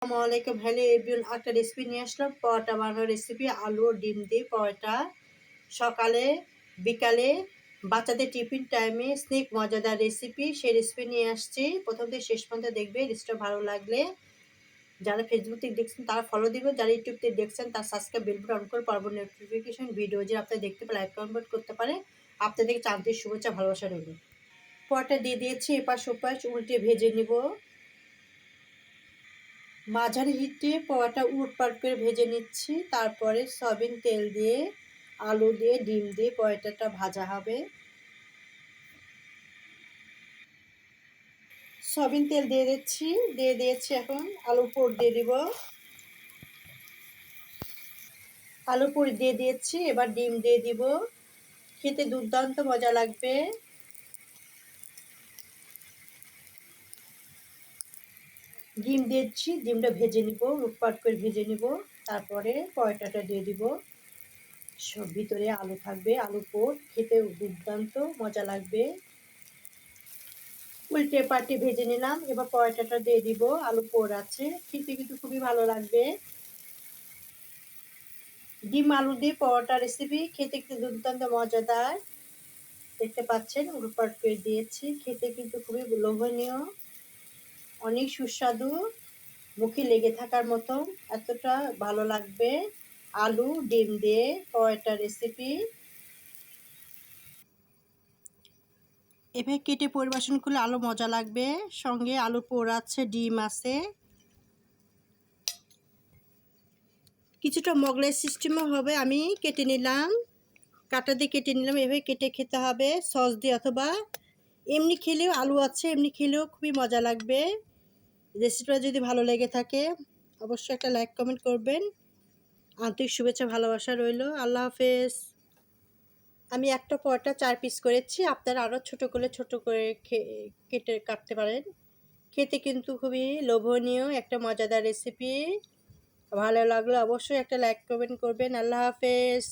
আসসালামু আলাইকুম। Hello everyone, একটা রেসিপি নিয়ে আসলাম, পরোটা বানানোর রেসিপি। আলু ও ডিম দিয়ে পরোটা সকালে বিকালে বাচ্চাদের টিফিন টাইমে স্ন্যাক মজাদার রেসিপি। সেই রেসিপি নিয়ে আসছি, প্রথম থেকে শেষ পর্যন্ত দেখবে। রেসিপিটা ভালো লাগলে যারা ফেসবুক থেকে দেখছেন তারা ফলো দিবেন, যারা ইউটিউব থেকে দেখছেন তার সাবস্ক্রাইব বেল বাটন অন করে পরবর্তী নোটিফিকেশন ভিডিও যে আপনারা দেখতে পেলে লাইক কমেন্ট করতে পারে। আপনাদেরকে আন্তরিক শুভেচ্ছা ভালোবাসা রইল। পরোটা দিয়ে দিয়েছি, এপাশ ওপাশ উল্টে ভেজে নিব। মাঝারি হিটে পরোটা উলটপালট করে ভেজে নিচ্ছি। তারপরে সয়াবিন তেল দিয়ে আলু দিয়ে ডিম দিয়ে পরোটাটা ভাজা হবে। সয়াবিন তেল দিয়ে দিয়েছি। এখন আলু পোড় দিয়ে দিব। আলু পোড় দিয়ে দিয়েছি, এবার ডিম দিয়ে দিব। খেতে দুর্দান্ত মজা লাগবে। ডিম দিয়েছি, ডিমটা ভেজে নিব, উলটপালট করে ভেজে নিব। তারপরে পরোটাটা দিয়ে দিব। সব ভিতরে আলু থাকবে, আলু পোড় খেতে দুর্দান্ত মজা লাগবে। উল্টে পাল্টে ভেজে নিলাম। এবার পরোটাটা দিয়ে দিব। আলু পোড় আছে, খেতে কিন্তু খুবই ভালো লাগবে। ডিম আলু দিয়ে পরোটা রেসিপি খেতে কিন্তু দুর্দান্ত মজাদার। দেখতে পাচ্ছেন উলটপালট করে দিয়েছি। খেতে কিন্তু খুবই লোভনীয়, অনেক সুস্বাদু, মুখে লেগে থাকার মতো, এতটা ভালো লাগবে। আলু ডিম দিয়ে পরোটা রেসিপি এভাবে কেটে পরিবেশন করলে আরও মজা লাগবে। সঙ্গে আলু পোড় আছে, ডিম আছে, কিছুটা মোগলাই সিস্টেমও হবে। আমি কেটে নিলাম, কাঁটা দিয়ে কেটে নিলাম। এভাবে কেটে খেতে হবে সস দিয়ে, অথবা এমনি খেলেও আলু আছে, এমনি খেলেও খুবই মজা লাগবে। রেসিপিটা যদি ভালো লেগে থাকে অবশ্যই একটা লাইক কমেন্ট করবেন। আন্তরিক শুভেচ্ছা ভালোবাসা রইল। আল্লাহ হাফেজ। আমি একটা পরোটা 4 পিস করেছি, আপনারা আরও ছোট করে কেটে কাটতে পারেন। খেতে কিন্তু খুবই লোভনীয় একটা মজাদার রেসিপি। ভালো লাগলে অবশ্যই একটা লাইক কমেন্ট করবেন। আল্লাহ হাফেজ।